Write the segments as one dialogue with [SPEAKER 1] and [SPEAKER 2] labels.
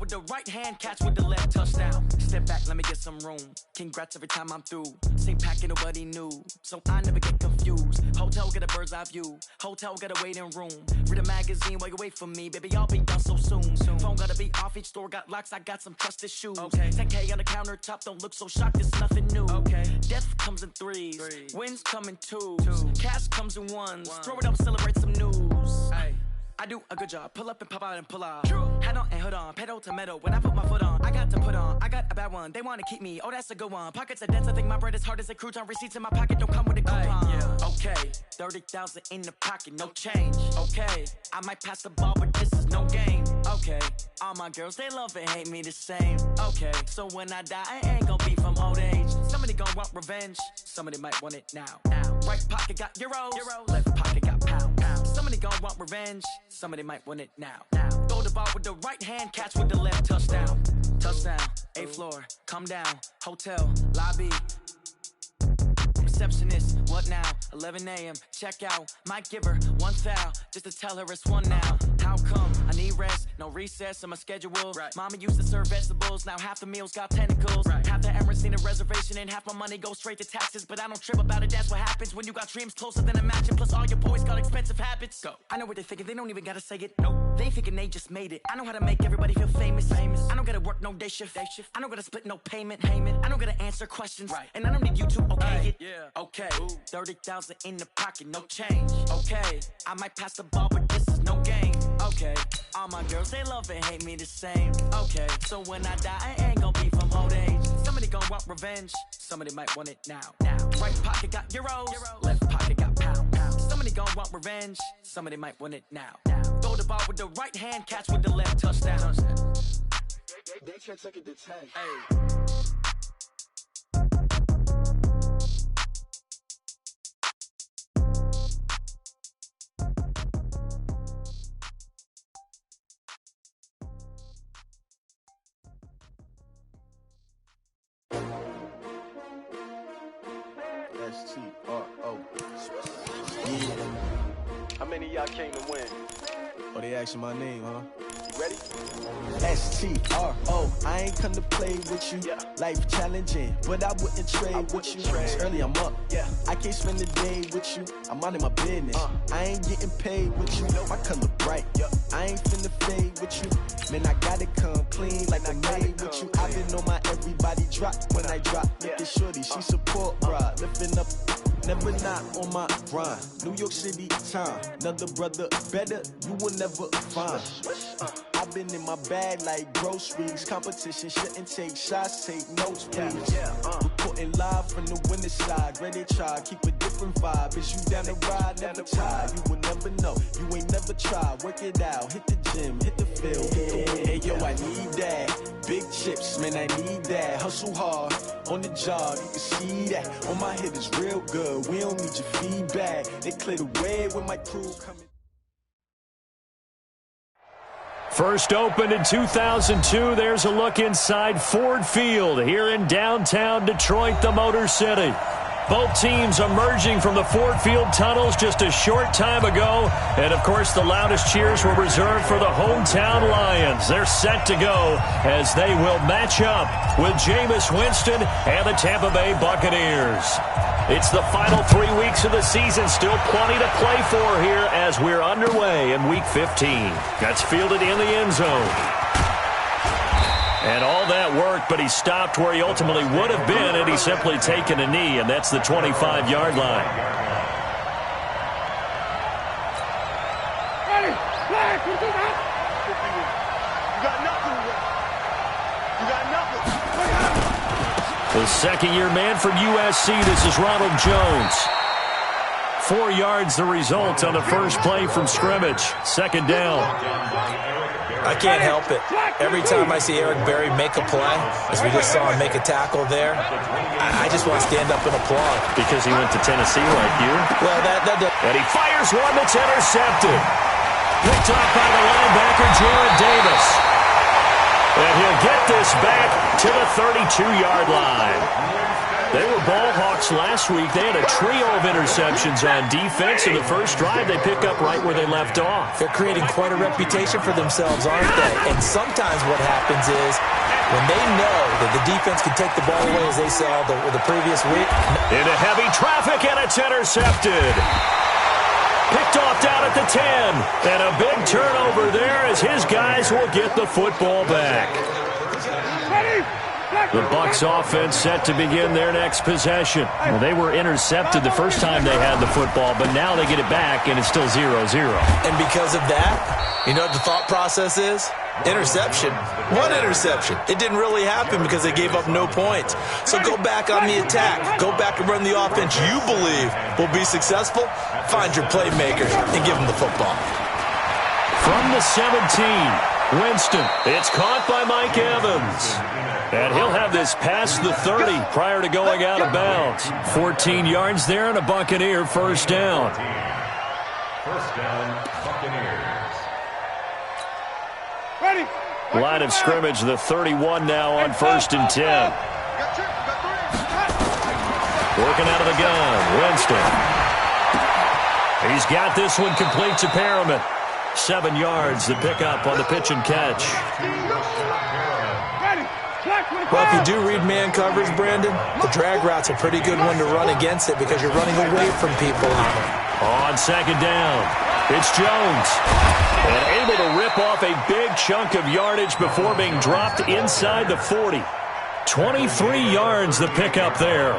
[SPEAKER 1] with the right hand, catch with the left, touchdown. Step back, let me get some room. Congrats every time I'm through. Same packet, nobody knew, so I never get confused. Hotel get a bird's eye view. Hotel get a waiting room. Read a magazine while you wait for me, baby. I'll be done so soon. Phone gotta be off. Each store got locks. I got some trusted shoes. Okay. 10K on the countertop. Don't look so shocked. It's nothing new. Okay. Death comes in threes. Wins come in twos. Cash comes in ones. Throw it up, celebrate some news. Ay. I do a good job, pull up and pop out and pull out. Head on and hood on, pedal to metal. When I put my foot on, I got to put on. I got a bad one, they wanna keep me. Oh, that's a good one. Pockets are dense, I think my bread is hard as a crouton. Receipts in my pocket don't come with a coupon. Okay, 30,000 in the pocket, no change. Okay, I might pass the ball, but this is no game. Okay, all my girls, they love and hate me the same. Okay, so when I die, I ain't gon' be from old age. Somebody gon' want revenge, somebody might want it now. Right pocket got euros, left pocket got pounds. Somebody gon' want revenge, somebody might want it now. Throw the ball with the right hand, catch with the left, touchdown. Touchdown, 8th floor, come down, hotel, lobby. Receptionist, what now? 11 a.m., check out. Might give her one foul, just to tell her it's one now. How come? I need rest, no recess in my schedule. Right. Mama used to serve vegetables, now half the meals got tentacles. Right. Half the Emirates need a reservation and half my money goes straight to taxes. But I don't trip about it, that's what happens when you got dreams closer than a match. And plus all your boys got expensive habits. Go. I know what they're thinking, they don't even gotta say it. Nope. They ain't thinking they just made it. I know how to make everybody feel famous. I don't gotta work no day shift. I don't gotta split no payment. I don't gotta answer questions. Right. And I don't need you to okay it. Yeah. Okay, 30,000 in the pocket, no change. Okay, I might pass the ball, but this is no game. Okay, all my girls, they love and hate me the same. Okay, so when I die, I ain't gon' be from old age. Somebody gon' want revenge, somebody might want it now. Right pocket got euros, left pocket got pounds. Somebody gon' want revenge, somebody might want it now. Throw the ball with the right hand, catch with the left, touchdown.
[SPEAKER 2] They can't take it to 10.
[SPEAKER 1] Hey.
[SPEAKER 2] S-T-R-O. Yeah. How many of y'all came to win?
[SPEAKER 3] Oh, they asking my name, huh?
[SPEAKER 2] You ready?
[SPEAKER 3] S-T-R-O. I ain't come to play with you.
[SPEAKER 2] Yeah.
[SPEAKER 3] Life challenging, but I wouldn't trade with you. It's early, I'm up.
[SPEAKER 2] Yeah.
[SPEAKER 3] I can't spend the day with you. I'm minding my business. I ain't getting paid with you. My color bright.
[SPEAKER 2] Yeah.
[SPEAKER 3] I ain't finna fade with you. Man, I gotta come clean like I made with you. I've been on my everybody drop when I drop. Look at shorty, she support rod. Lifting up, never not on my grind. New York City time. Another brother better, you will never find. I've been in my bag like groceries. Competition shouldn't take shots, take notes, please. Reporting live from the winter side. Ready to try, keep a different vibe. Is you down the ride, never tired. You will never know, you ain't never tried. Work it out, hit the gym, hit the field, hit the win. Hey yo, I need that. Big chips, man, I need that. Hustle hard, on the job, you can see that. On my head is real good, we don't need your feedback. They clear the way when my crew coming.
[SPEAKER 4] First opened in 2002, there's a look inside Ford Field here in downtown Detroit, the Motor City. Both teams emerging from the Ford Field tunnels just a short time ago. And, of course, the loudest cheers were reserved for the hometown Lions. They're set to go as they will match up with Jameis Winston and the Tampa Bay Buccaneers. It's the final 3 weeks of the season. Still plenty to play for here as we're underway in Week 15. That's fielded in the end zone. And all that worked, but he stopped where he ultimately would have been had he simply taken a knee, and that's the 25-yard line.
[SPEAKER 2] You got nothing. You got nothing.
[SPEAKER 4] The second-year man from USC, this is Ronald Jones. 4 yards the result on the first play from scrimmage. Second down.
[SPEAKER 5] I can't help it. Every time I see Eric Berry make a play, as we just saw him make a tackle there, I just want to stand up and applaud.
[SPEAKER 4] Because he went to Tennessee like you?
[SPEAKER 5] Well,
[SPEAKER 4] and he fires one that's intercepted. Picked off by the linebacker, Jared Davis. And he'll get this back to the 32-yard line. They were ball hawks last week. They had a trio of interceptions on defense. In the first drive, they pick up right where they left off.
[SPEAKER 5] They're creating quite a reputation for themselves, aren't they? And sometimes what happens is when they know that the defense can take the ball away, as they saw the previous week.
[SPEAKER 4] Into heavy traffic, and it's intercepted. Picked off down at the 10. And a big turnover there as his guys will get the football back. The Bucs offense set to begin their next possession. Well, they were intercepted the first time they had the football, but now they get it back, and it's still 0-0.
[SPEAKER 5] And because of that, you know what the thought process is? Interception. One interception. It didn't really happen because they gave up no points. So go back on the attack. Go back and run the offense you believe will be successful. Find your playmakers and give them the football.
[SPEAKER 4] From the 17, Winston. It's caught by Mike Evans. And he'll have this past the 30 prior to going out of bounds. 14 yards there and a Buccaneer first down.
[SPEAKER 6] First down, Buccaneers.
[SPEAKER 4] Line of scrimmage, the 31 now on 1st and 10. Working out of the gun, Winston. He's got this one complete to Perriman. 7 yards, the pickup on the pitch and catch.
[SPEAKER 5] Well, if you do read man coverage, Brandon, the drag route's a pretty good one to run against it because you're running away from people.
[SPEAKER 4] On 2nd down, it's Jones. And able to rip off a big chunk of yardage before being dropped inside the 40. 23 yards the pickup there.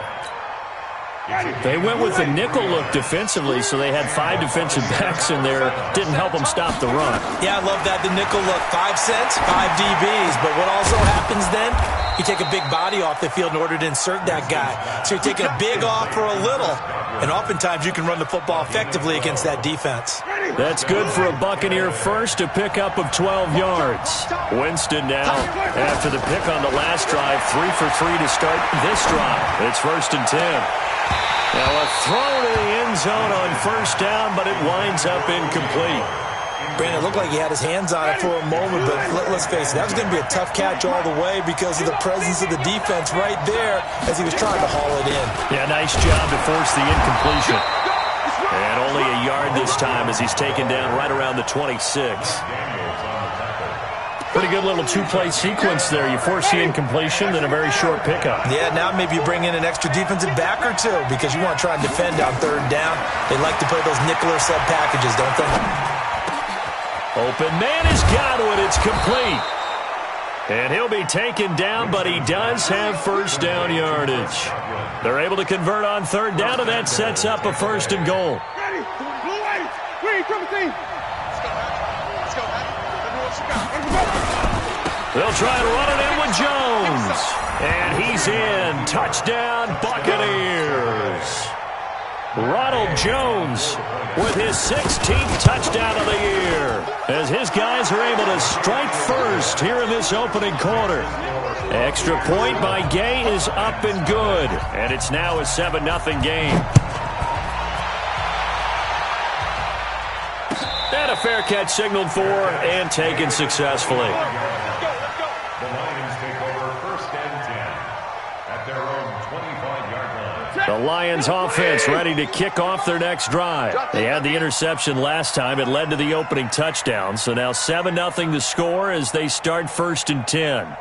[SPEAKER 4] They went with the nickel look defensively, so they had 5 defensive backs in there. Didn't help them stop the run.
[SPEAKER 5] Yeah, I love that, the nickel look. 5 cents, 5 DBs. But what also happens then, you take a big body off the field in order to insert that guy. So you're taking a big off for a little. And oftentimes you can run the football effectively against that defense.
[SPEAKER 4] That's good for a Buccaneer first, a pickup of 12 yards. Winston now, after the pick on the last drive, 3 for 3 to start this drive. It's 1st and 10. Now a throw to the end zone on 1st down, but it winds up incomplete.
[SPEAKER 5] Brandon, it looked like he had his hands on it for a moment, but let's face it, that was going to be a tough catch all the way because of the presence of the defense right there as he was trying to haul it in.
[SPEAKER 4] Yeah, nice job to force the incompletion. And only a yard this time as he's taken down right around the 26. Pretty good little 2-play sequence there. You force the incompletion, then a very short pickup.
[SPEAKER 5] Yeah, now maybe you bring in an extra defensive back or two because you want to try and defend on 3rd down. They like to play those nickel or sub packages, don't they?
[SPEAKER 4] Open man has got it. It's complete. And he'll be taken down, but he does have 1st down yardage. They're able to convert on 3rd down, and that sets up a 1st and goal. They'll try to run it in with Jones. And he's in. Touchdown, Buccaneers. Ronald Jones with his 16th touchdown of the year as his guys are able to strike first here in this opening quarter. Extra point by Gay is up and good, and it's now a 7-0 game. And a fair catch signaled for and taken successfully.
[SPEAKER 6] The Lions take over 1st and 10 at their own 25-yard line.
[SPEAKER 4] The Lions offense ready to kick off their next drive. They had the interception last time. It led to the opening touchdown. So now 7-0 the score as they start 1st and 10.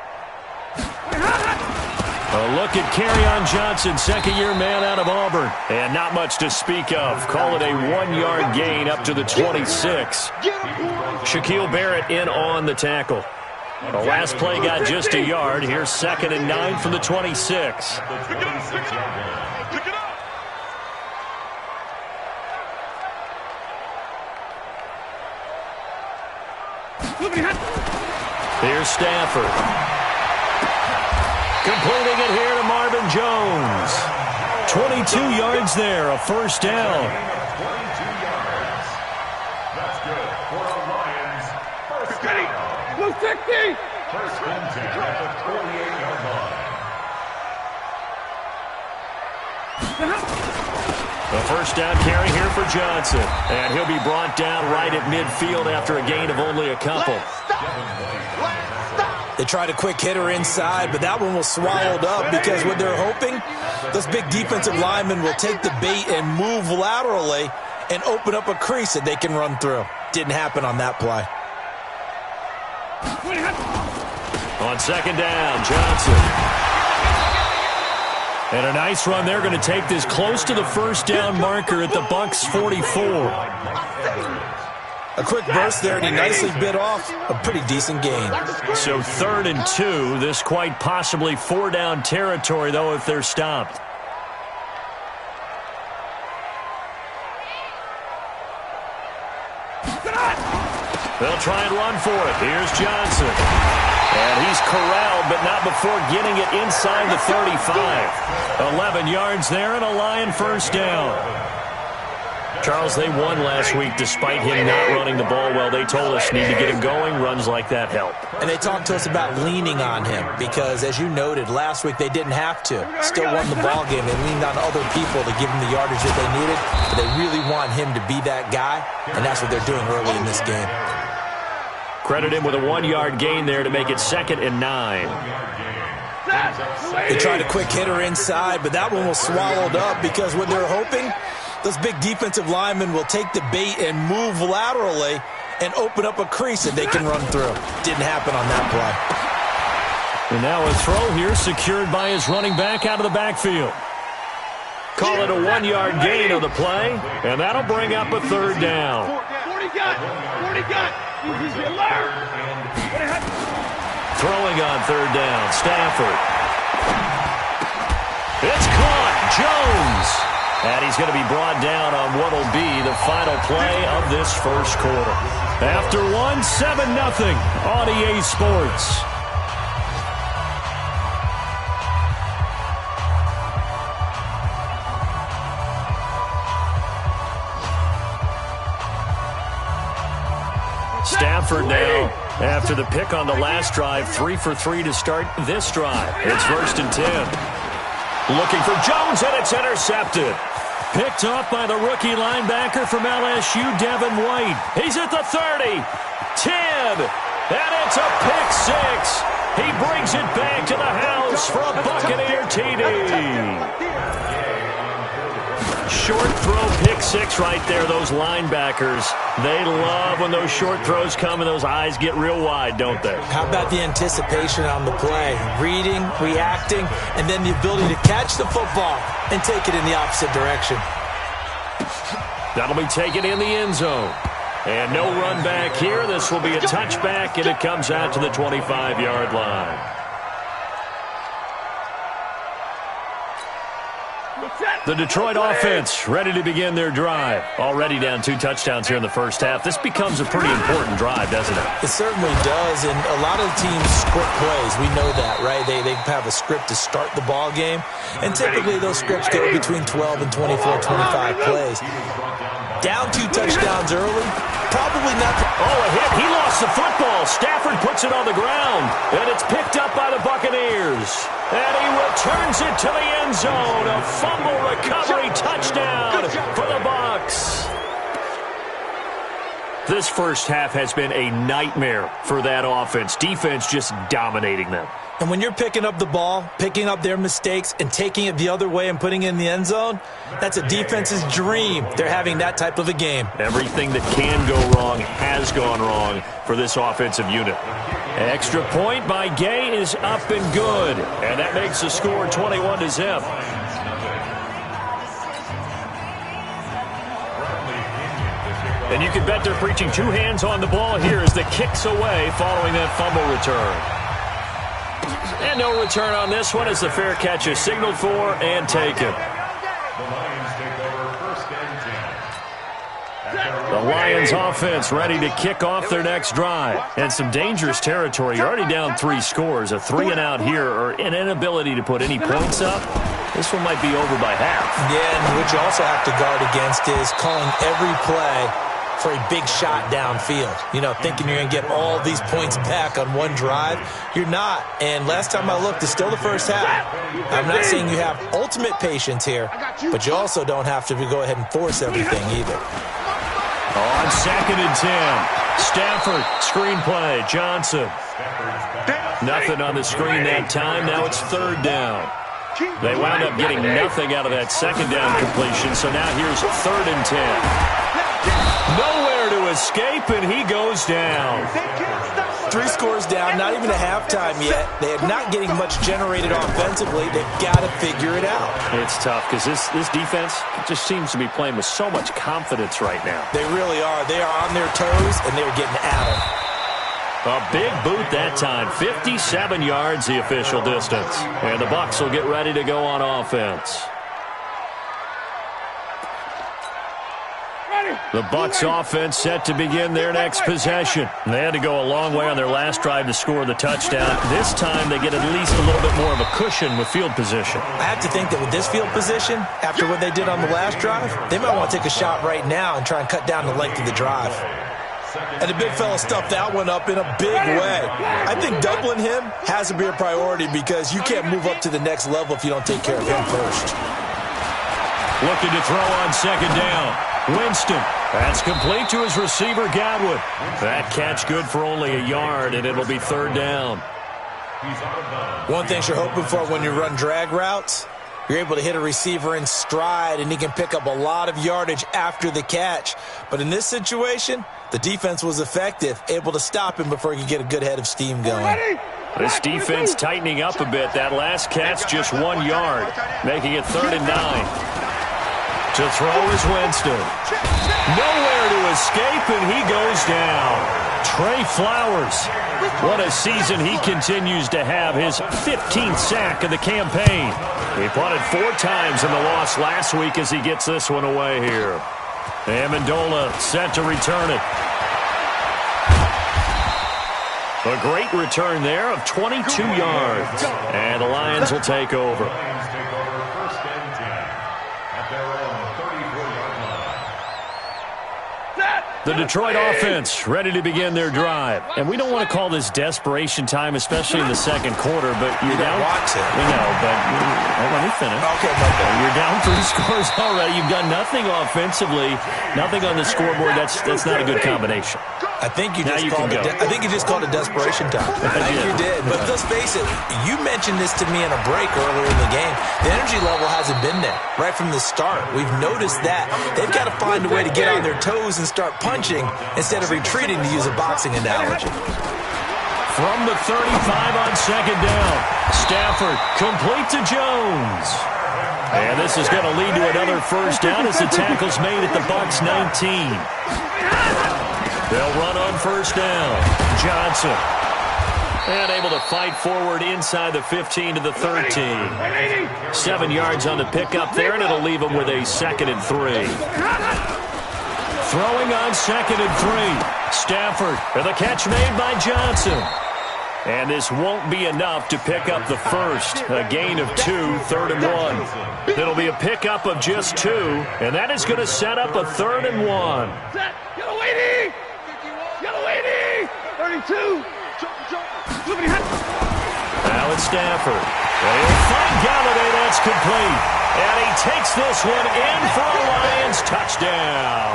[SPEAKER 4] A look at Kerryon Johnson, 2nd-year man out of Auburn. And not much to speak of. Call it a 1-yard gain up to the 26. Shaquille Barrett in on the tackle. The last play got just a yard. Here's 2nd and 9 from the 26. Here's Stafford. Completing it here to Marvin Jones. 22 yards there, a 1st down.
[SPEAKER 6] 22 yards. That's good for the Lions. 1st down. Blue 60. 1st and 10 at the 48-yard line.
[SPEAKER 4] A 1st down carry here for Johnson. And he'll be brought down right at midfield after a gain of only a couple.
[SPEAKER 5] They tried a quick hitter inside, but that one was swallowed up because what they're hoping Those big defensive linemen will take the bait and move laterally and open up a crease that they can run through. Didn't happen on that play.
[SPEAKER 4] On second down, Johnson. And a nice run. They're going to take this close to the first down marker at the Bucs 44.
[SPEAKER 5] A quick burst there, and he nicely bit off a pretty decent gain.
[SPEAKER 4] So 3rd and 2. This quite possibly 4-down territory, though, if they're stopped. They'll try and run for it. Here's Johnson. And he's corralled, but not before getting it inside the 35. 11 yards there and a Lion first down. Charles, they won last week despite him not running the ball well. They told us need to get him going. Runs like that help.
[SPEAKER 5] And they talked to us about leaning on him because, as you noted, last week they didn't have to. Still won the ball game. They leaned on other people to give him the yardage that they needed. But they really want him to be that guy, and that's what they're doing early in this game.
[SPEAKER 4] Credit him with a 1-yard gain there to make it 2nd and 9.
[SPEAKER 5] They tried a quick hitter inside, but that one was swallowed up because what they're hoping, those big defensive linemen will take the bait and move laterally and open up a crease that they can run through. Didn't happen on that play.
[SPEAKER 4] And now a throw here secured by his running back out of the backfield. Call it a 1-yard gain on the play, and that'll bring up a 3rd down.
[SPEAKER 6] 40 gun.
[SPEAKER 4] Throwing on 3rd down, Stafford. It's caught, Jones. And he's going to be brought down on what will be the final play of this first quarter. After 7-0 on EA Sports. Stafford now, after the pick on the last drive, 3 for 3 to start this drive. It's 1st and 10. Looking for Jones, and it's intercepted. Picked off by the rookie linebacker from LSU, Devin White. He's at the 30, 10, and it's a pick 6. He brings it back to the house for a Buccaneer TD. Short throw, pick 6 right there, those linebackers. They love when those short throws come and those eyes get real wide, don't they?
[SPEAKER 5] How about the anticipation on the play? Reading, reacting, and then the ability to catch the football and take it in the opposite direction.
[SPEAKER 4] That'll be taken in the end zone. And no run back here. This will be a touchback, and it comes out to the 25-yard line. The Detroit offense ready to begin their drive. Already down 2 touchdowns here in the first half. This becomes a pretty important drive, doesn't it?
[SPEAKER 5] It certainly does, and a lot of the teams script plays. We know that, right? They have a script to start the ball game, and typically those scripts go between 12 and 24, 25 plays. Down 2 touchdowns early, probably not.
[SPEAKER 4] Oh, a hit. He lost the football. Stafford puts it on the ground, and it's picked up by the Buccaneers. And he returns it to the end zone. A fumble recovery touchdown for the Bucs. This first half has been a nightmare for that offense. Defense just dominating them.
[SPEAKER 5] And when you're picking up the ball, picking up their mistakes, and taking it the other way and putting it in the end zone, that's a defense's dream. They're having that type of a game.
[SPEAKER 4] Everything that can go wrong has gone wrong for this offensive unit. Extra point by Gay is up and good. And that makes the score 21-0. And you can bet they're preaching 2 hands on the ball here as the kick's away following that fumble return. And no return on this one as the fair catch is signaled for and taken. The Lions offense ready to kick off their next drive. And some dangerous territory. You're already down 3 scores. A 3-and-out here or an inability to put any points up. This one might be over by half.
[SPEAKER 5] Yeah, and what you also have to guard against is calling every play for a big shot downfield. You know, thinking you're going to get all these points back on one drive. You're not. And last time I looked, it's still the first half. I'm not saying you have ultimate patience here, but you also don't have to go ahead and force everything either.
[SPEAKER 4] On 2nd and 10. Stafford, screenplay, Johnson. Nothing on the screen that time. Now it's 3rd down. They wound up getting nothing out of that second down completion, so now here's 3rd and 10. Nowhere to escape, and he goes down.
[SPEAKER 5] 3 scores down, not even a halftime yet. They are not getting much generated offensively. They've got to figure it out.
[SPEAKER 4] It's tough because this defense just seems to be playing with so much confidence right now.
[SPEAKER 5] They really are. They are on their toes, and they're getting at them.
[SPEAKER 4] A big boot that time. 57 yards the official distance. And the Bucs will get ready to go on offense. The Bucs offense set to begin their next possession. They had to go a long way on their last drive to score the touchdown. This time they get at least a little bit more of a cushion with field position.
[SPEAKER 5] I have to think that with this field position, after what they did on the last drive, they might want to take a shot right now and try and cut down the length of the drive. And the big fella stuffed that one up in a big way. I think doubling him has to be a priority because you can't move up to the next level if you don't take care of him first.
[SPEAKER 4] Looking to throw on second down. Winston. That's complete to his receiver, Godwin. That catch good for only a yard, and it'll be 3rd down.
[SPEAKER 5] One thing you're hoping for when you run drag routes, you're able to hit a receiver in stride, and he can pick up a lot of yardage after the catch. But in this situation, the defense was effective, able to stop him before he could get a good head of steam going.
[SPEAKER 4] This defense tightening up a bit. That last catch just 1 yard, making it 3rd and 9. To throw is Winston. Nowhere to escape, and he goes down. Trey Flowers. What a season he continues to have. His 15th sack of the campaign. He punted 4 times in the loss last week as he gets this one away here. Amendola set to return it. A great return there of 22 yards. And the Lions will take over. The Detroit offense ready to begin their drive. And we don't want to call this desperation time, especially in the second quarter, but you're down.
[SPEAKER 5] We
[SPEAKER 4] know, but let me finish.
[SPEAKER 5] Okay,
[SPEAKER 4] you're down 3 scores already. You've done nothing offensively, nothing on the scoreboard. That's not a good combination.
[SPEAKER 5] I think you just called it desperation time. I think you did. But let's face it, you mentioned this to me in a break earlier in the game. The energy level hasn't been there right from the start. We've noticed that. They've got to find a way to get on their toes and start punching instead of retreating, to use a boxing analogy.
[SPEAKER 4] From the 35 on second down, Stafford complete to Jones. And this is going to lead to another first down as the tackle's made at the Bucs 19. They'll run on first down. Johnson. And able to fight forward inside the 15 to the 13. 7 yards on the pickup there, and it'll leave them with a 2nd and 3. Throwing on 2nd and 3. Stafford for the catch made by Johnson. And this won't be enough to pick up the first. A gain of 2, 3rd and 1. It'll be a pickup of just 2, and that is going to set up a 3rd and 1.
[SPEAKER 6] Yellow 80! Yellow 80! 32!
[SPEAKER 4] Now it's Stafford. He'll find Galladay. That's complete. And he takes this one in for a Lions touchdown.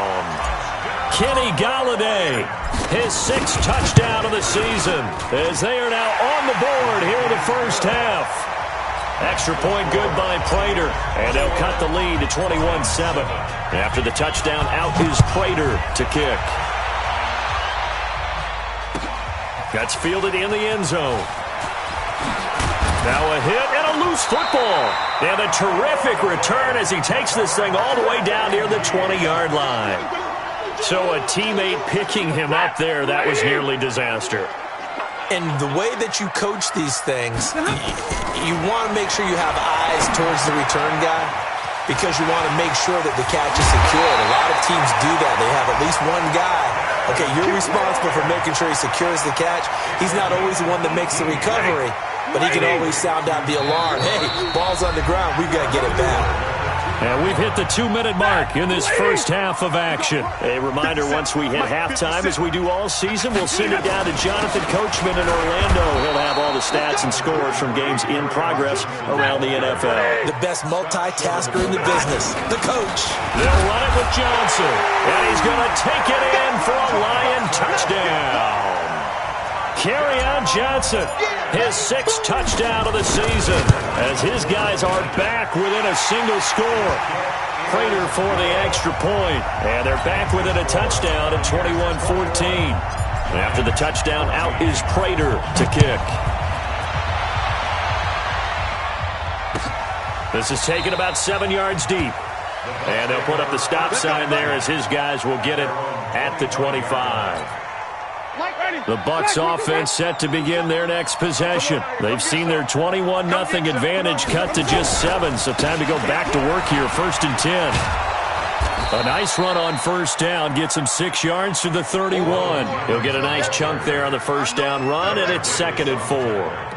[SPEAKER 4] Kenny Galladay, his 6th touchdown of the season, as they are now on the board here in the first half. Extra point good by Prater, and they'll cut the lead to 21-7. After the touchdown, out is Prater to kick. That's fielded in the end zone. Now a hit and a loose football. And a terrific return as he takes this thing all the way down near the 20-yard line. So a teammate picking him up there, that was nearly disaster.
[SPEAKER 5] And the way that you coach these things, you want to make sure you have eyes towards the return guy because you want to make sure that the catch is secured. A lot of teams do that. They have at least one guy. Okay, you're responsible for making sure he secures the catch. He's not always the one that makes the recovery, but he can always sound out the alarm. Hey, ball's on the ground. We've got to get it back.
[SPEAKER 4] And we've hit the 2-minute mark in this first half of action. A reminder, once we hit halftime, as we do all season, we'll send it down to Jonathan Coachman in Orlando. He'll have all the stats and scores from games in progress around the NFL.
[SPEAKER 5] The best multitasker in the business, the coach.
[SPEAKER 4] They'll run it with Johnson, and he's going to take it in for a Lion touchdown. Kerryon Johnson, his 6th touchdown of the season, as his guys are back within a single score. Prater for the extra point, and they're back within a touchdown at 21-14. After the touchdown, out is Prater to kick. This is taken about 7 yards deep. And they'll put up the stop sign there as his guys will get it at the 25. The Bucs offense set to begin their next possession. They've seen their 21-0 advantage cut to just 7, so time to go back to work here, 1st and 10. A nice run on first down gets him 6 yards to the 31. He'll get a nice chunk there on the first down run, and it's 2nd and 4.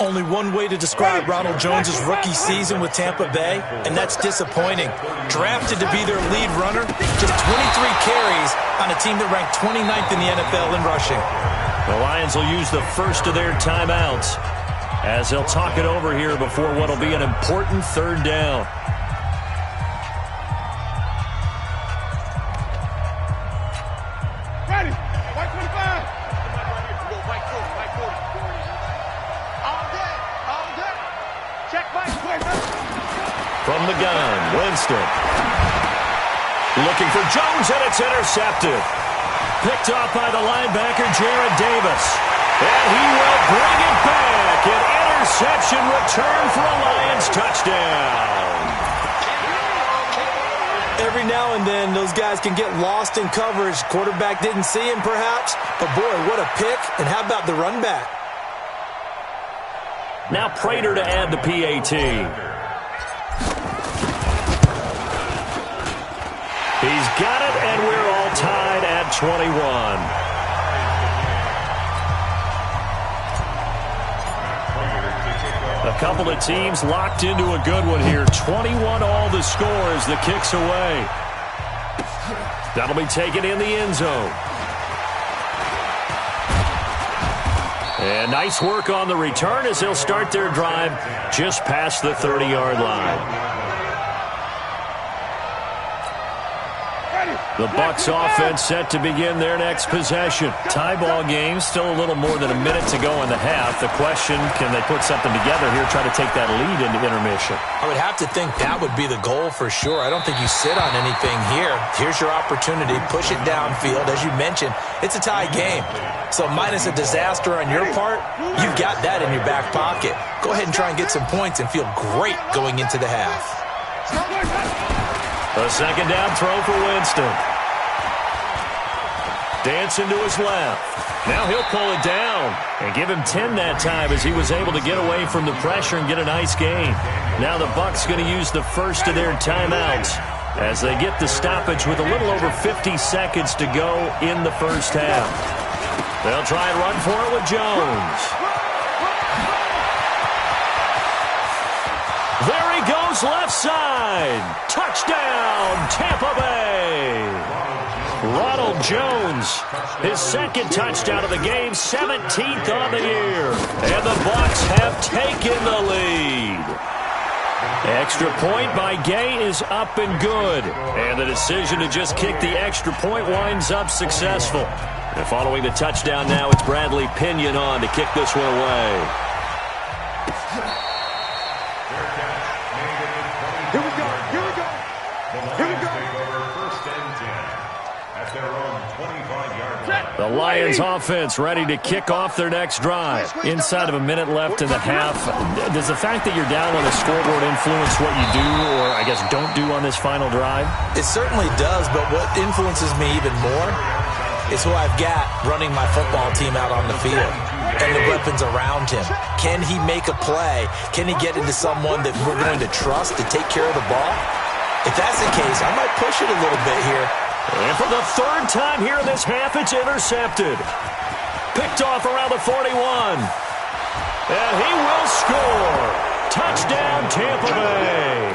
[SPEAKER 5] Only one way to describe Ronald Jones' rookie season with Tampa Bay, and that's disappointing. Drafted to be their lead runner, just 23 carries on a team that ranked 29th in the NFL in rushing.
[SPEAKER 4] The Lions will use the first of their timeouts as they'll talk it over here before what will be an important 3rd down.
[SPEAKER 6] Ready. White 25.
[SPEAKER 4] From the gun, Winston. Looking for Jones, and it's intercepted. Picked off by the linebacker, Jarrad Davis. And he will bring it back. An interception return for a Lions touchdown.
[SPEAKER 5] Every now and then, those guys can get lost in coverage. Quarterback didn't see him, perhaps. But, boy, what a pick. And how about the run back?
[SPEAKER 4] Now Prater to add the PAT. He's got it, and we're all tied at 21. A couple of teams locked into a good one here. 21 all the score as the kick's away. That'll be taken in the end zone. And nice work on the return as they'll start their drive just past the 30-yard line. The Bucs offense set to begin their next possession. Tie ball game, still a little more than a minute to go in the half. The question, can they put something together here, try to take that lead into intermission?
[SPEAKER 5] I would have to think that would be the goal for sure. I don't think you sit on anything here. Here's your opportunity. Push it downfield. As you mentioned, it's a tie game. So minus a disaster on your part, you've got that in your back pocket. Go ahead and try and get some points and feel great going into the half.
[SPEAKER 4] A 2nd down throw for Winston. Dancing to his left. Now he'll pull it down and give him 10 that time as he was able to get away from the pressure and get a nice gain. Now the Bucs going to use the first of their timeouts as they get the stoppage with a little over 50 seconds to go in the first half. They'll try and run for it with Jones. There he goes, left side. Touchdown, Tampa Bay. Ronald Jones, his 2nd touchdown of the game, 17th on the year. And the Bucs have taken the lead. Extra point by Gay is up and good. And the decision to just kick the extra point winds up successful. And following the touchdown now, it's Bradley Pinion on to kick this one away.
[SPEAKER 6] Here we go. Here we go. Here we go. First and 10 at their own 25-yard line.
[SPEAKER 4] The Lions offense ready to kick off their next drive. Inside of a minute left in the half. Does the fact that you're down on the scoreboard influence what you do, or I guess don't do on this final drive?
[SPEAKER 5] It certainly does, but what influences me even more is who I've got running my football team out on the field and the weapons around him. Can he make a play? Can he get into someone that we're going to trust to take care of the ball? If that's the case, I might push it a little bit here.
[SPEAKER 4] And for the 3rd time here in this half, it's intercepted. Picked off around the 41. And he will score. Touchdown, Tampa Bay.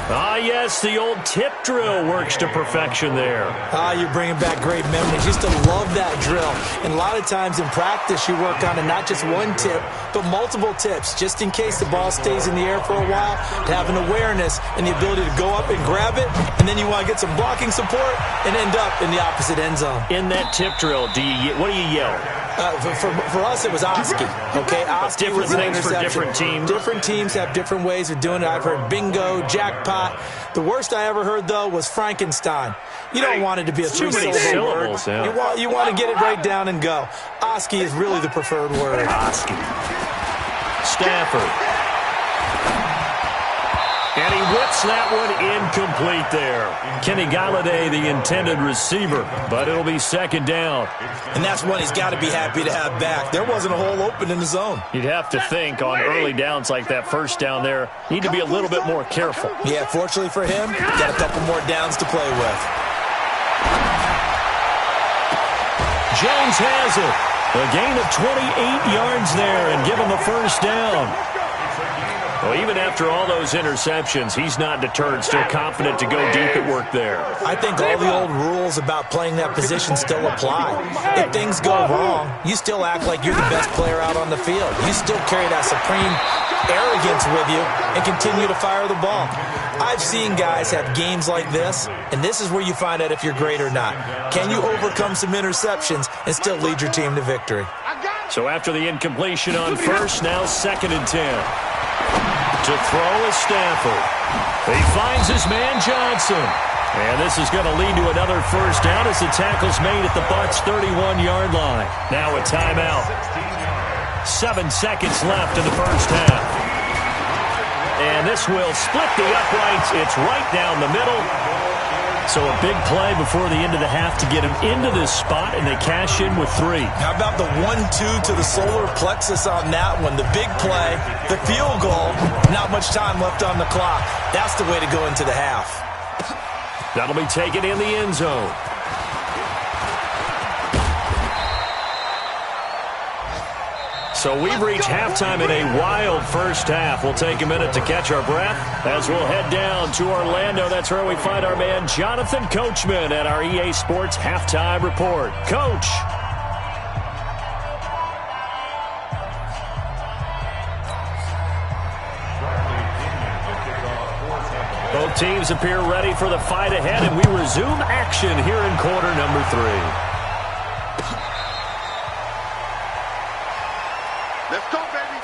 [SPEAKER 4] Ah, yes, the old tip drill works to perfection there.
[SPEAKER 5] You're bringing back great memories. Used to love that drill. And a lot of times in practice, you work on it, not just one tip, but multiple tips, just in case the ball stays in the air for a while, to have an awareness and the ability to go up and grab it, and then you want to get some blocking support and end up in the opposite end zone.
[SPEAKER 4] In that tip drill, what do you yell?
[SPEAKER 5] For us, it was Oski. Okay, Oski
[SPEAKER 4] different
[SPEAKER 5] was an
[SPEAKER 4] things for
[SPEAKER 5] interception.
[SPEAKER 4] different teams.
[SPEAKER 5] Different teams have different ways of doing it. I've heard bingo, jackpot. The worst I ever heard, though, was Frankenstein. You don't want it to be a three-syllable word.
[SPEAKER 4] Yeah.
[SPEAKER 5] You want to get it right down and go. Oski is really the preferred word.
[SPEAKER 4] Oski. Stafford. And he whips that one incomplete there. Kenny Golladay, the intended receiver, but it'll be second down.
[SPEAKER 5] And that's one he's got to be happy to have back. There wasn't a hole open in the zone.
[SPEAKER 4] You'd have to think on early downs like that first down there, need to be a little bit more careful.
[SPEAKER 5] Yeah, fortunately for him, got a couple more downs to play with.
[SPEAKER 4] Jones has it. A gain of 28 yards there and give him a first down. Well, even after all those interceptions, he's not deterred, still confident to go deep at work there.
[SPEAKER 5] I think all the old rules about playing that position still apply. If things go wrong, you still act like you're the best player out on the field. You still carry that supreme arrogance with you and continue to fire the ball. I've seen guys have games like this, and this is where you find out if you're great or not. Can you overcome some interceptions and still lead your team to victory?
[SPEAKER 4] So after the incompletion on first, now 2nd and 10. To throw is Stafford. He finds his man Johnson. And this is going to lead to another first down as the tackle's made at the Bucs' 31-yard line. Now a timeout. 7 seconds left in the first half. And this will split the uprights. It's right down the middle. So a big play before the end of the half to get him into this spot, and they cash in with 3.
[SPEAKER 5] How about the 1-2 to the solar plexus on that one? The big play, the field goal, not much time left on the clock. That's the way to go into the half.
[SPEAKER 4] That'll be taken in the end zone. So we've reached halftime in a wild first half. We'll take a minute to catch our breath as we'll head down to Orlando. That's where we find our man Jonathan Coachman at our EA Sports Halftime Report. Coach. Both teams appear ready for the fight ahead, and we resume action here in quarter number 3.
[SPEAKER 2] Let's go, baby.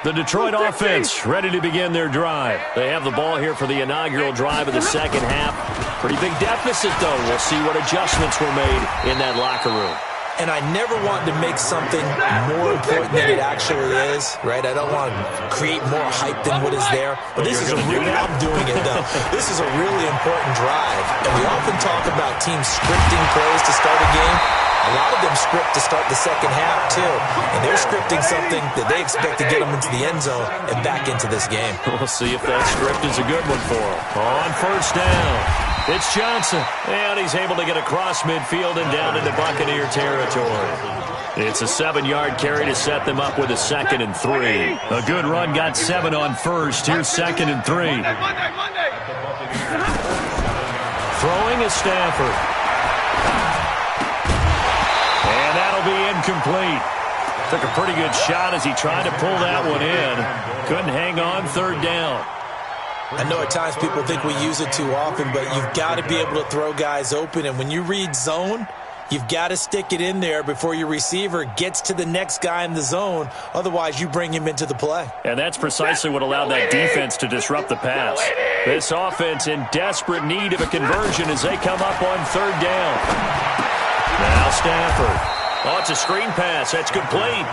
[SPEAKER 4] The Detroit offense ready to begin their drive. They have the ball here for the inaugural drive of the second half. Pretty big deficit, though. We'll see what adjustments were made in that locker room.
[SPEAKER 5] And I never want to make something more important than it actually is, right? I don't want to create more hype than what is there. But this is I'm doing it, though. This is a really important drive. And we often talk about teams scripting plays to start a game. A lot of them script to start the second half, too. And they're scripting something that they expect to get them into the end zone and back into this game.
[SPEAKER 4] We'll see if that script is a good one for them. On first down. It's Johnson, and he's able to get across midfield and down into Buccaneer territory. It's a 7-yard carry to set them up with a 2nd and 3. A good run got 7 on first. Here's 2nd and 3. Throwing is Stafford. And that'll be incomplete. Took a pretty good shot as he tried to pull that one in. Couldn't hang on, 3rd down.
[SPEAKER 5] I know at times people think we use it too often, but you've got to be able to throw guys open. And when you read zone, you've got to stick it in there before your receiver gets to the next guy in the zone. Otherwise, you bring him into the play.
[SPEAKER 4] And that's precisely what allowed that defense to disrupt the pass. This offense in desperate need of a conversion as they come up on 3rd down. Now Stafford. Oh, it's a screen pass. That's complete.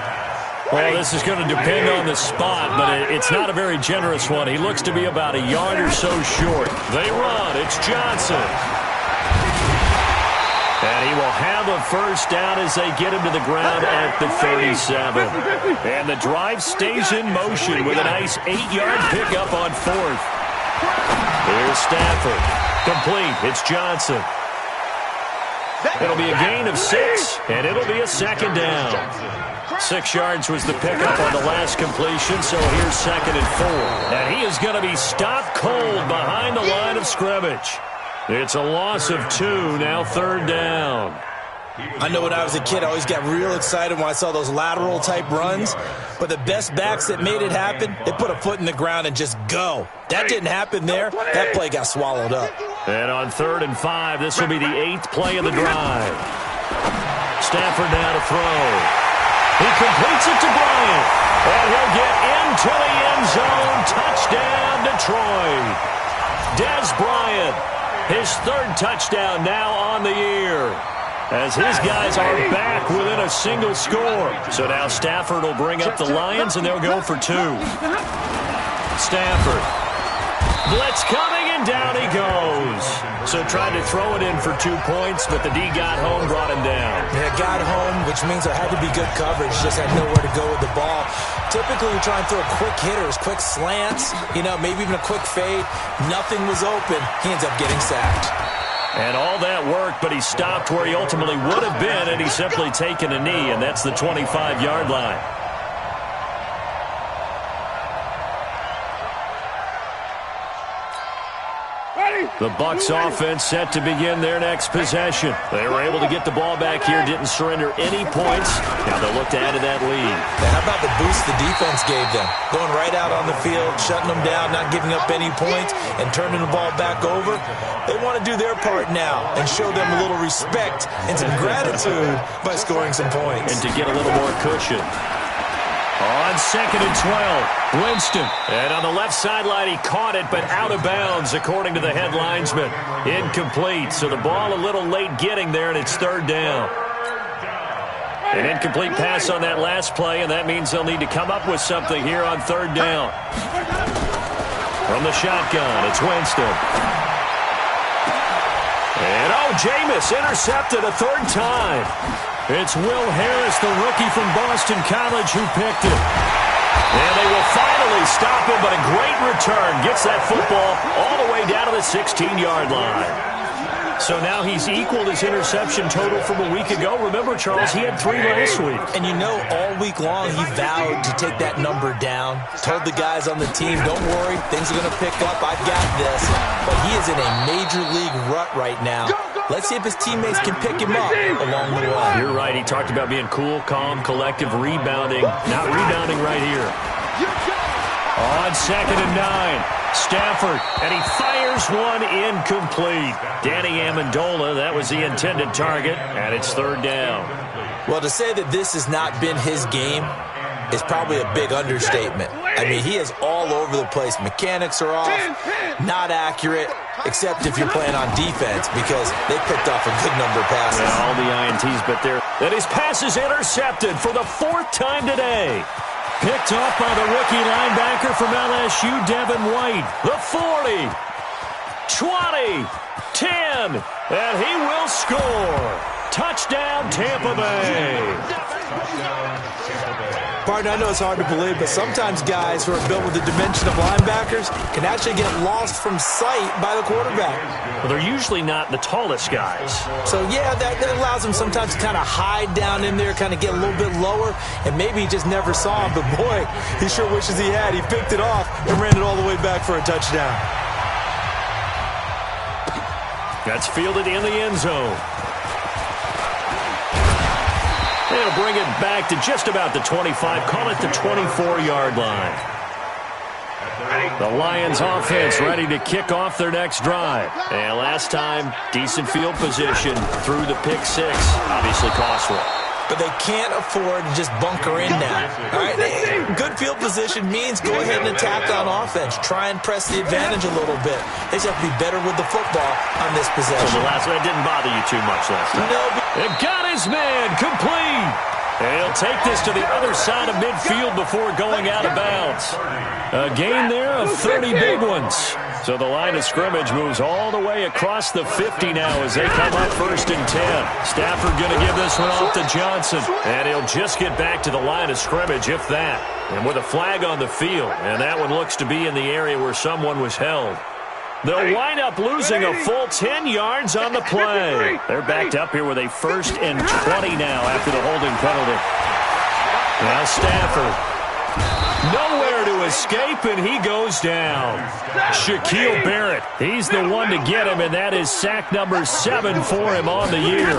[SPEAKER 4] Well, this is going to depend on the spot, but it's not a very generous one. He looks to be about a yard or so short. They run. It's Johnson. And he will have a first down as they get him to the ground at the 37. And the drive stays in motion with a nice 8-yard pickup on 4th. Here's Stafford. Complete. It's Johnson. It'll be a gain of 6, and it'll be a second down. 6 yards was the pickup on the last completion, so here's 2nd and 4. And he is going to be stopped cold behind the line of scrimmage. It's a loss of 2, now 3rd down.
[SPEAKER 5] I know when I was a kid, I always got real excited when I saw those lateral-type runs. But the best backs that made it happen, they put a foot in the ground and just go. That didn't happen there. That play got swallowed up.
[SPEAKER 4] And on 3rd and 5, this will be the 8th play of the drive. Stafford now to throw. He completes it to Bryant. And he'll get into the end zone. Touchdown, Detroit. Dez Bryant, his 3rd touchdown now on the year, as his guys are back within a single score. So now Stafford will bring up the Lions, and they'll go for 2. Stafford. Blitz coming, and down he goes. So tried to throw it in for 2 points, but the D got home, brought him down.
[SPEAKER 5] Yeah, got home, which means there had to be good coverage. Just had nowhere to go with the ball. Typically, we try and throw quick hitters, quick slants, maybe even a quick fade. Nothing was open. He ends up getting sacked.
[SPEAKER 4] And all that worked, but he stopped where he ultimately would have been, and he's simply taken a knee, and that's the 25-yard line. The Bucs offense set to begin their next possession. They were able to get the ball back here, didn't surrender any points. Now they'll look to add to that lead.
[SPEAKER 5] And how about the boost the defense gave them? Going right out on the field, shutting them down, not giving up any points, and turning the ball back over. They want to do their part now and show them a little respect and some gratitude by scoring some points.
[SPEAKER 4] And to get a little more cushion. On 2nd and 12, Winston. And on the left sideline, he caught it, but out of bounds, according to the head linesman. Incomplete, so the ball a little late getting there, and it's 3rd down. An incomplete pass on that last play, and that means they'll need to come up with something here on 3rd down. From the shotgun, it's Winston. And, Jameis intercepted a 3rd time. It's Will Harris, the rookie from Boston College, who picked it. And they will finally stop him, but a great return. Gets that football all the way down to the 16-yard line. So now he's equaled his interception total from a week ago. Remember, Charles, he had 3 last week.
[SPEAKER 5] And all week long he vowed to take that number down. Told the guys on the team, don't worry, things are going to pick up. I've got this. But he is in a major league rut right now. Let's see if his teammates can pick him up along the way.
[SPEAKER 4] You're right. He talked about being cool, calm, collective, rebounding. Not rebounding right here. On 2nd and 9, Stafford, and he fires one incomplete. Danny Amendola, that was the intended target, and it's 3rd down.
[SPEAKER 5] Well, to say that this has not been his game is probably a big understatement. I mean, he is all over the place. Mechanics are off, not accurate, except if you're playing on defense, because they picked off a good number of passes.
[SPEAKER 4] Yeah, all the INTs, but there. And his pass is intercepted for the 4th time today. Picked off by the rookie linebacker from LSU, Devin White. The 40, 20, 10, and he will score. Touchdown, Tampa Bay.
[SPEAKER 5] Partner, I know it's hard to believe, but sometimes guys who are built with the dimension of linebackers can actually get lost from sight by the quarterback.
[SPEAKER 4] Well, they're usually not the tallest guys.
[SPEAKER 5] So, yeah, that allows him sometimes to kind of hide down in there, kind of get a little bit lower, and maybe he just never saw him. But, boy, he sure wishes he had. He picked it off and ran it all the way back for a touchdown.
[SPEAKER 4] That's fielded in the end zone. They'll bring it back to just about the 25. Call it the 24-yard line. The Lions offense ready to kick off their next drive. And last time, decent field position through the pick 6. Obviously costly.
[SPEAKER 5] But they can't afford to just bunker in now. All right, good field position means go ahead and attack on offense. Try and press the advantage a little bit. They just have to be better with the football on this possession.
[SPEAKER 4] So the last one didn't bother you too much last time.
[SPEAKER 5] No.
[SPEAKER 4] It got his man complete. And he'll take this to the other side of midfield before going out of bounds. A gain there of 30 big ones. So the line of scrimmage moves all the way across the 50 now as they come up 1st and 10. Stafford going to give this one off to Johnson. And he'll just get back to the line of scrimmage, if that. And with a flag on the field. And that one looks to be in the area where someone was held. They'll wind up losing a full 10 yards on the play. They're backed up here with a 1st and 20 now after the holding penalty. Now Stafford. Nowhere to escape, and he goes down. Shaquille Barrett, he's the one to get him, and that is sack number 7 for him on the year.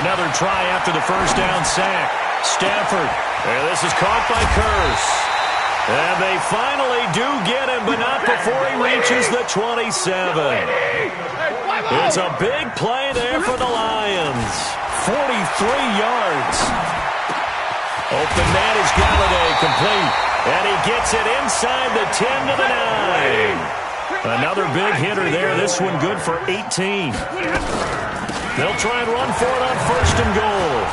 [SPEAKER 4] Another try after the first down sack. Stafford, and this is caught by Kearse. And they finally do get him, but not before he reaches the 27. It's a big play there for the Lions. 43 yards. Open man is Galladay, complete. And he gets it inside the 10 to the 9. Another big hitter there. This one good for 18. They'll try and run for it on 1st and goal.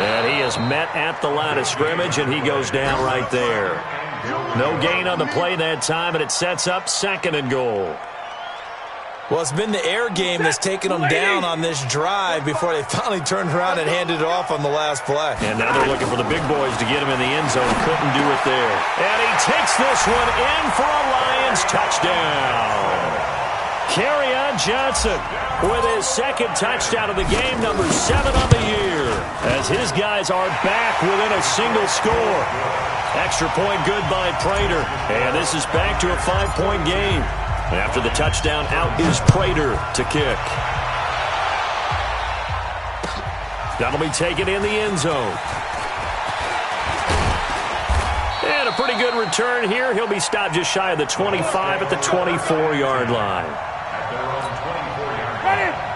[SPEAKER 4] And he is met at the line of scrimmage, and he goes down right there. No gain on the play that time, and it sets up 2nd and goal.
[SPEAKER 5] Well, it's been the air game that's taken them down on this drive before they finally turned around and handed it off on the last play.
[SPEAKER 4] And now they're looking for the big boys to get him in the end zone. Couldn't do it there. And he takes this one in for a Lions touchdown. Kerryon Johnson with his 2nd touchdown of the game, number 7 on the year, as his guys are back within a single score. Extra point good by Prater. And this is back to a 5-point game. After the touchdown, out is Prater to kick. That'll be taken in the end zone. And a pretty good return here. He'll be stopped just shy of the 25 at the 24-yard line.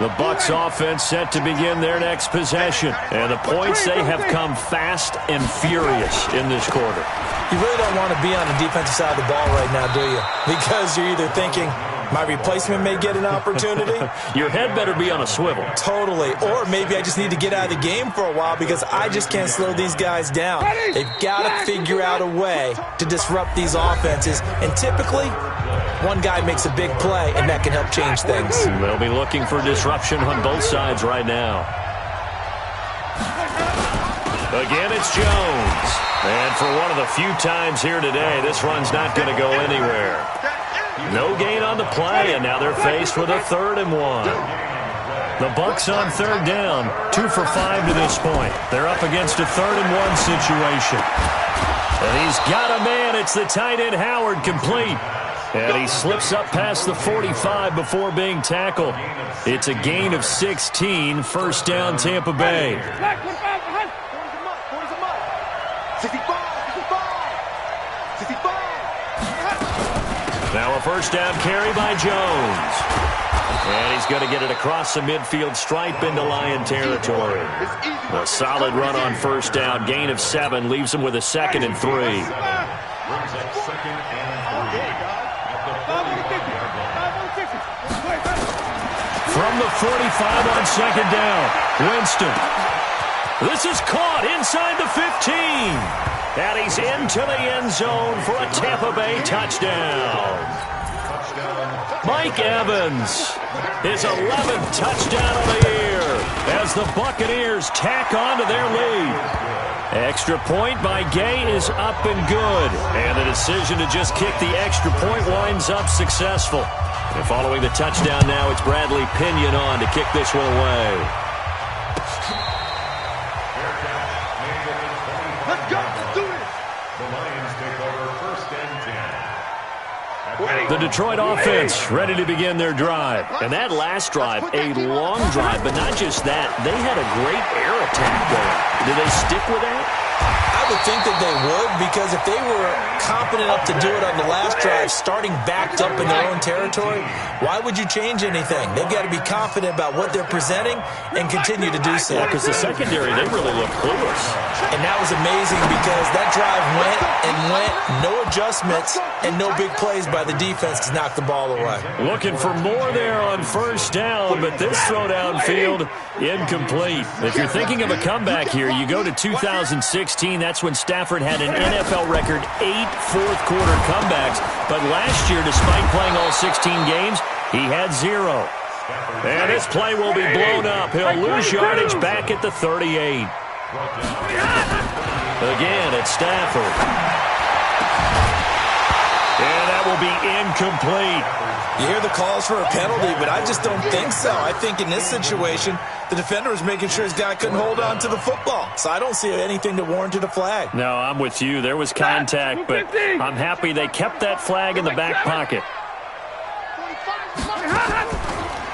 [SPEAKER 4] The Bucs offense set to begin their next possession. And the points, they have come fast and furious in this quarter.
[SPEAKER 5] You really don't want to be on the defensive side of the ball right now, do you? Because you're either thinking, my replacement may get an opportunity.
[SPEAKER 4] Your head better be on a swivel.
[SPEAKER 5] Totally. Or maybe I just need to get out of the game for a while because I just can't slow these guys down. They've got to figure out a way to disrupt these offenses. And typically, one guy makes a big play, and that can help change things.
[SPEAKER 4] They'll be looking for disruption on both sides right now. Again, it's Jones. And for one of the few times here today, this run's not going to go anywhere. No gain on the play, and now they're faced with a 3rd and 1. The Bucs on 3rd down, 2 for 5 to this point. They're up against a 3rd and 1 situation. And he's got a man. It's the tight end Howard, complete. And he slips up past the 45 before being tackled. It's a gain of 16, 1st down Tampa Bay. Now a 1st down carry by Jones. And he's going to get it across the midfield stripe into Lion territory. A solid run on 1st down. Gain of 7 leaves him with a 2nd and 3. From the 45 on 2nd down, Winston. This is caught inside the 15. And he's into the end zone for a Tampa Bay touchdown. Mike Evans, his 11th touchdown of the year as the Buccaneers tack on to their lead. Extra point by Gay is up and good. And the decision to just kick the extra point winds up successful. And following the touchdown now, it's Bradley Pinion on to kick this one away.
[SPEAKER 6] Let's go. Let's do it. The Lions take over 1st and 10.
[SPEAKER 4] The Detroit offense ready to begin their drive. And that last drive, a long drive, but not just that. They had a great air attack going. Do they stick with that?
[SPEAKER 5] I would think that they would, because if they were competent enough to do it on the last drive, starting backed up in their own territory, why would you change anything? They've got to be confident about what they're presenting and continue to do so.
[SPEAKER 4] Yeah, because the secondary, they really looked clueless.
[SPEAKER 5] And that was amazing because that drive went and went, no adjustments, and no big plays by the defense to knock the ball away.
[SPEAKER 4] Looking for more there on 1st down, but this throw downfield, incomplete. If you're thinking of a comeback here, you go to 2016. That's when Stafford had an NFL record 8 fourth-quarter comebacks. But last year, despite playing all 16 games, he had 0. And this play will be blown up. He'll lose yardage back at the 38. Again, it's Stafford. And that that will be incomplete.
[SPEAKER 5] You hear the calls for a penalty, but I just don't think so. I think in this situation, the defender was making sure his guy couldn't hold on to the football. So I don't see anything that warranted a flag.
[SPEAKER 4] No, I'm with you. There was contact, but I'm happy they kept that flag in the back pocket.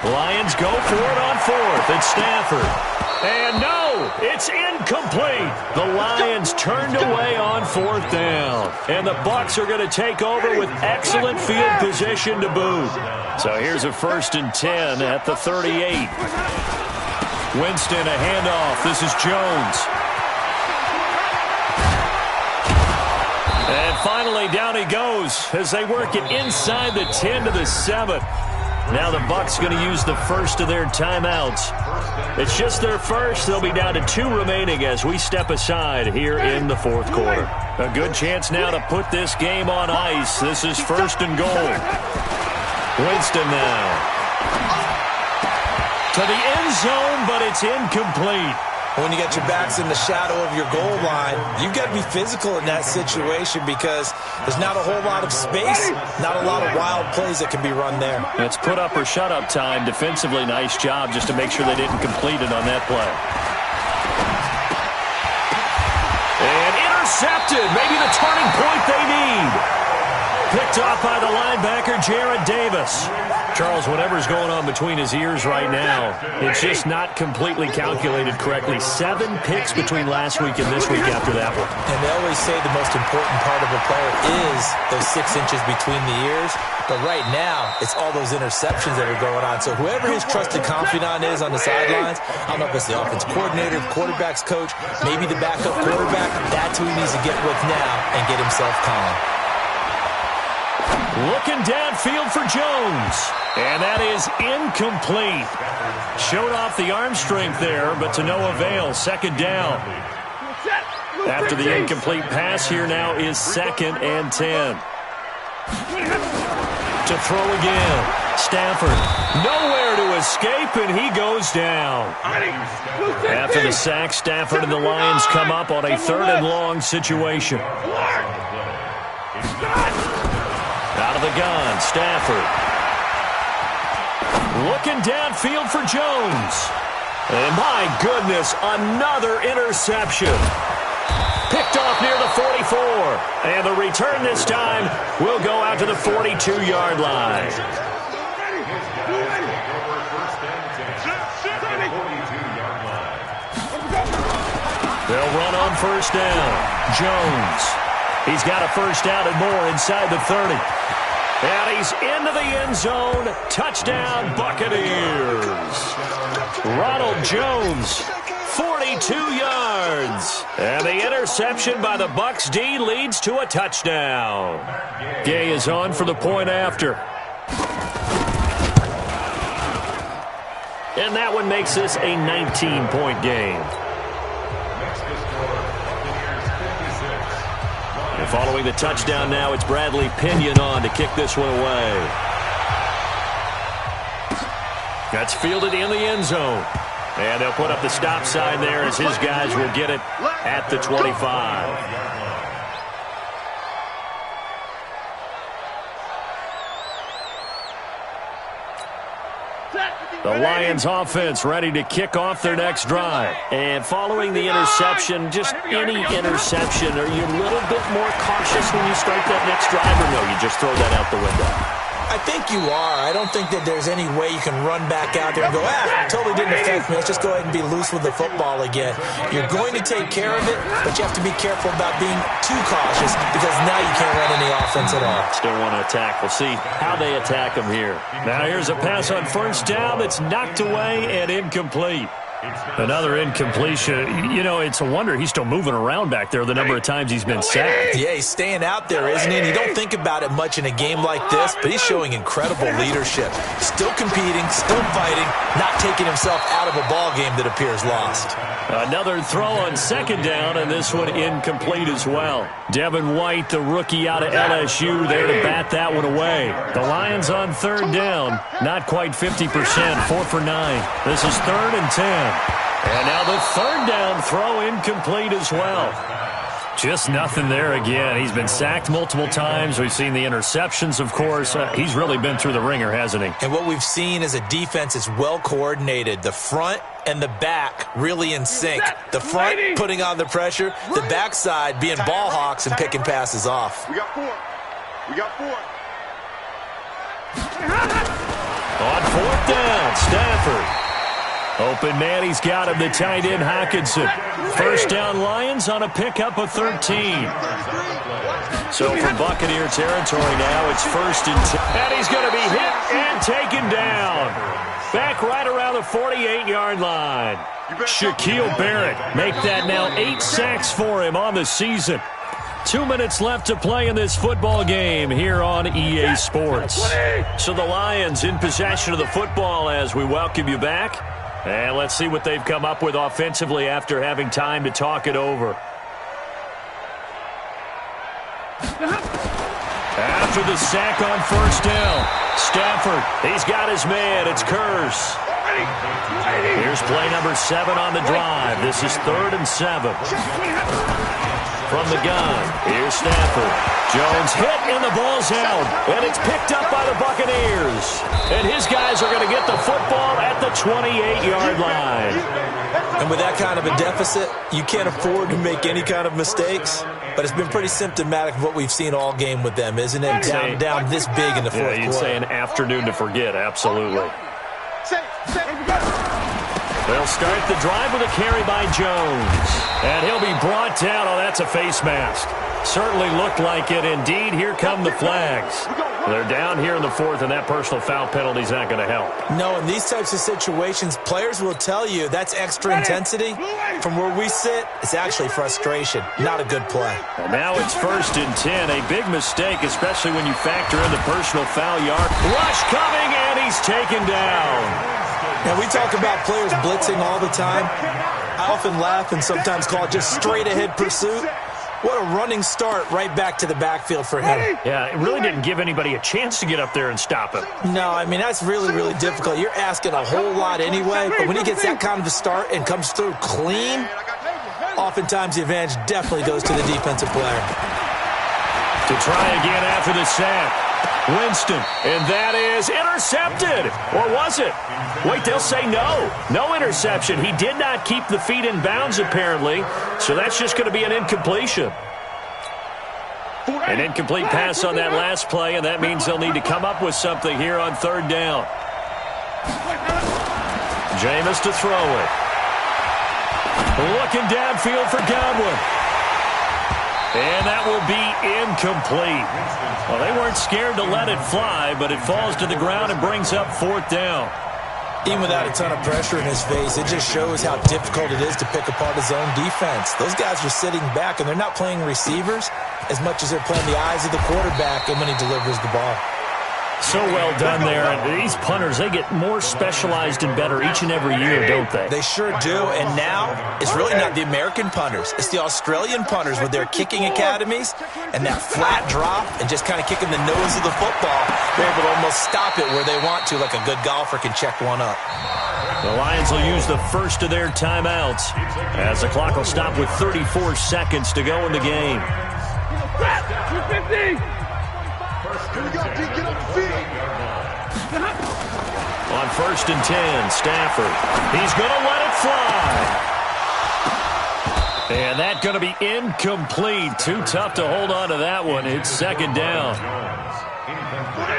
[SPEAKER 4] Lions go for it on fourth. It's Stafford. And no, it's incomplete. The Lions turned away on fourth down. And the Bucs are going to take over with excellent field position to boot. So here's a 1st and 10 at the 38. Winston, a handoff. This is Jones. And finally, down he goes as they work it inside the 10 to the 7. Now the Bucs going to use the first of their timeouts. It's just their first. They'll be down to 2 remaining as we step aside here in the fourth quarter. A good chance now to put this game on ice. This is 1st and goal. Winston now. To the end zone, but it's incomplete.
[SPEAKER 5] When you get your backs in the shadow of your goal line, you've got to be physical in that situation because there's not a whole lot of space, not a lot of wild plays that can be run there.
[SPEAKER 4] It's put up or shut up time. Defensively, nice job just to make sure they didn't complete it on that play. And intercepted. Maybe the turning point they need. Picked off by the linebacker, Jarrad Davis. Charles, whatever's going on between his ears right now, it's just not completely calculated correctly. 7 picks between last week and this week after that one.
[SPEAKER 5] And they always say the most important part of a player is those 6 inches between the ears. But right now, it's all those interceptions that are going on. So whoever his trusted confidant is on the sidelines, I don't know if it's the offense coordinator, the quarterback's coach, maybe the backup quarterback, that's who he needs to get with now and get himself calm.
[SPEAKER 4] Looking downfield for Jones. And that is incomplete. Showed off the arm strength there, but to no avail. 2nd down. After the incomplete pass, here now is 2nd and 10. To throw again. Stafford. Nowhere to escape, and he goes down. After the sack, Stafford and the Lions come up on a 3rd and long situation. Out of the gun, Stafford. Looking downfield for Jones. And my goodness, another interception. Picked off near the 44. And the return this time will go out to the 42-yard line. They'll run on 1st down. Jones. He's got a 1st down and more inside the 30. And he's into the end zone. Touchdown, Buccaneers. Ronald Jones, 42 yards. And the interception by the Bucs D leads to a touchdown. Gay is on for the point after. And that one makes this a 19-point game. And following the touchdown now, it's Bradley Pinion on to kick this one away. That's fielded in the end zone. And they'll put up the stop sign there as his guys will get it at the 25. The Lions offense ready to kick off their next drive. And following the interception, just any interception, are you a little bit more cautious when you start that next drive, or no, you just throw that out the window?
[SPEAKER 5] I think you are. I don't think that there's any way you can run back out there and go, totally didn't affect me. Let's just go ahead and be loose with the football again. You're going to take care of it, but you have to be careful about being too cautious because now you can't run any offense at all.
[SPEAKER 4] Still want to attack. We'll see how they attack him here. Now here's a pass on 1st down that's knocked away and incomplete. Another incompletion. You know, it's a wonder he's still moving around back there the number of times he's been sacked.
[SPEAKER 5] Yeah, he's staying out there, isn't he? And you don't think about it much in a game like this, but he's showing incredible leadership. Still competing, still fighting, not taking himself out of a ball game that appears lost.
[SPEAKER 4] Another throw on 2nd down, and this one incomplete as well. Devin White, the rookie out of LSU, there to bat that one away. The Lions on 3rd down, not quite 50%, 4 for 9. This is 3rd and 10. And now the 3rd down throw incomplete as well. Just nothing there again. He's been sacked multiple times. We've seen the interceptions, of course. He's really been through the ringer, hasn't he?
[SPEAKER 5] And what we've seen is a defense is well coordinated. The front and the back really in sync. The front putting on the pressure, the backside being ball hawks and picking passes off.
[SPEAKER 2] We got 4.
[SPEAKER 4] On 4th down, Stafford. Open man, he's got him, the tight end Hockenson. First down Lions on a pickup of 13. So from Buccaneer territory now, it's 1st and 10. And he's going to be hit and taken down. Back right around the 48-yard line. Shaquille Barrett make that now 8 sacks for him on the season. 2 minutes left to play in this football game here on EA Sports. So the Lions in possession of the football as we welcome you back. And let's see what they've come up with offensively after having time to talk it over. After the sack on 1st down, Stafford, he's got his man. It's Curse. Here's play number 7 on the drive. This is 3rd and 7. From the gun, here's Stafford. Jones hit, and the ball's out. And it's picked up by the Buccaneers. And his guys are going to get the football at the 28-yard line.
[SPEAKER 5] And with that kind of a deficit, you can't afford to make any kind of mistakes. But it's been pretty symptomatic of what we've seen all game with them, isn't it? Down this big in the fourth quarter.
[SPEAKER 4] You'd say an afternoon to forget, absolutely. They'll start the drive with a carry by Jones. And he'll be brought down. Oh, that's a face mask. Certainly looked like it. Indeed, here come the flags. They're down here in the 4th, and that personal foul penalty is not going to help.
[SPEAKER 5] No, in these types of situations, players will tell you that's extra intensity. From where we sit, it's actually frustration. Not a good play.
[SPEAKER 4] And now it's 1st and 10. A big mistake, especially when you factor in the personal foul yard. Rush coming, and he's taken down.
[SPEAKER 5] Now, we talk about players blitzing all the time. I often laugh and sometimes call it just straight-ahead pursuit. What a running start right back to the backfield for him.
[SPEAKER 4] Yeah, it really didn't give anybody a chance to get up there and stop him.
[SPEAKER 5] No, I mean, that's really, really difficult. You're asking a whole lot anyway, but when he gets that kind of a start and comes through clean, oftentimes the advantage definitely goes to the defensive player.
[SPEAKER 4] To try again after the sack. Winston, and that is intercepted. Or was it? Wait, they'll say no. No interception. He did not keep the feet in bounds, apparently, so that's just going to be an incompletion. An incomplete pass on that last play, and that means they'll need to come up with something here on 3rd down. Jameis to throw it. Looking downfield for Godwin. And that will be incomplete. Well, they weren't scared to let it fly, but it falls to the ground and brings up 4th down.
[SPEAKER 5] Even without a ton of pressure in his face, it just shows how difficult it is to pick apart his own defense. Those guys are sitting back, and they're not playing receivers as much as they're playing the eyes of the quarterback and when he delivers the ball.
[SPEAKER 4] So well done there. And these punters, they get more specialized and better each and every year, don't they?
[SPEAKER 5] They sure do. And now, it's really not the American punters. It's the Australian punters with their kicking academies and that flat drop and just kind of kicking the nose of the football. They're able to almost stop it where they want to, like a good golfer can check one up.
[SPEAKER 4] The Lions will use the first of their timeouts as the clock will stop with 34 seconds to go in the game.
[SPEAKER 2] 250! Here we go, D. Get up the field.
[SPEAKER 4] On 1st and 10, Stafford. He's going to let it fly. And that's going to be incomplete. Too tough to hold on to that one. It's 2nd down.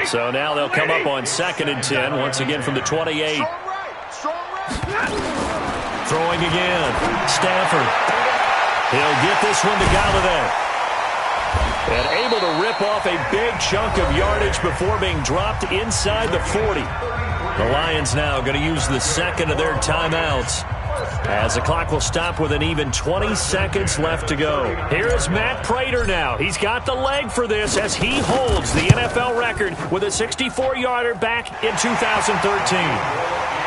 [SPEAKER 4] So now they'll come up on 2nd and 10, once again from the 28. Throwing again. Stafford. He'll get this one to Galladay. And able to rip off a big chunk of yardage before being dropped inside the 40. The Lions now going to use the 2nd of their timeouts as the clock will stop with an even 20 seconds left to go. Here is Matt Prater now. He's got the leg for this as he holds the NFL record with a 64-yarder back in 2013.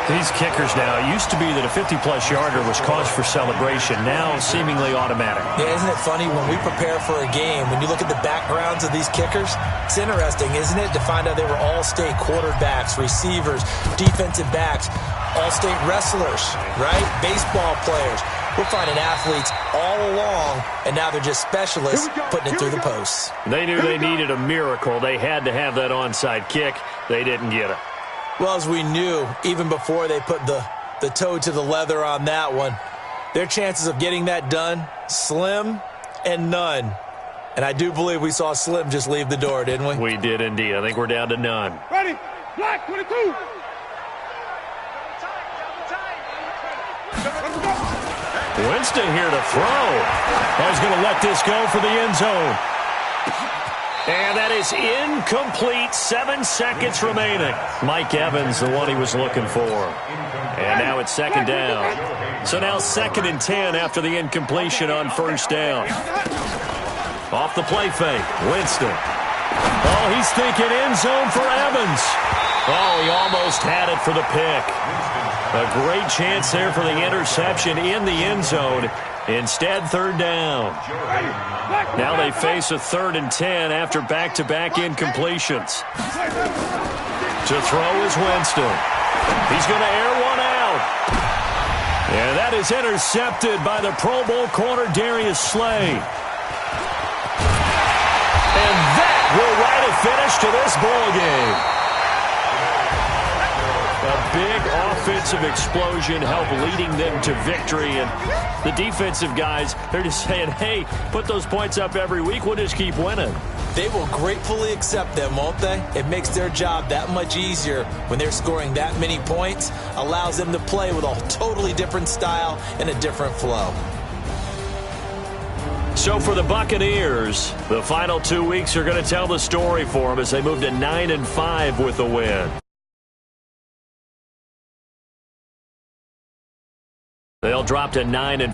[SPEAKER 4] These kickers now, it used to be that a 50-plus yarder was cause for celebration. Now, seemingly automatic.
[SPEAKER 5] Yeah, isn't it funny when we prepare for a game, when you look at the backgrounds of these kickers, it's interesting, isn't it, to find out they were all-state quarterbacks, receivers, defensive backs, all-state wrestlers, right? Baseball players. We're finding athletes all along, and now they're just specialists putting it through the posts.
[SPEAKER 4] They knew they needed a miracle. They had to have that onside kick. They didn't get it.
[SPEAKER 5] Well, as we knew, even before they put the toe to the leather on that one, their chances of getting that done, slim and none. And I do believe we saw Slim just leave the door, didn't we?
[SPEAKER 4] We did indeed. I think we're down to none.
[SPEAKER 6] Ready? Black 22.
[SPEAKER 4] Winston here to throw. He's going to let this go for the end zone. And that is incomplete. 7 seconds remaining. Mike Evans, the one he was looking for. And now it's second down. So now 2nd and 10 after the incompletion on first down. Off the play fake. Winston. Oh, he's thinking end zone for Evans. Oh, he almost had it for the pick. A great chance there for the interception in the end zone. Instead, 3rd down. Now they face a 3rd and 10 after back-to-back incompletions. To throw is Winston. He's going to air one out. And that is intercepted by the Pro Bowl corner Darius Slay. And that will write a finish to this ball game. A big offensive explosion helped leading them to victory. And the defensive guys, they're just saying, hey, put those points up every week. We'll just keep winning.
[SPEAKER 5] They will gratefully accept them, won't they? It makes their job that much easier when they're scoring that many points. Allows them to play with a totally different style and a different flow.
[SPEAKER 4] So for the Buccaneers, the final 2 weeks are going to tell the story for them as they move to 9-5 with a win. They'll drop to 9-5.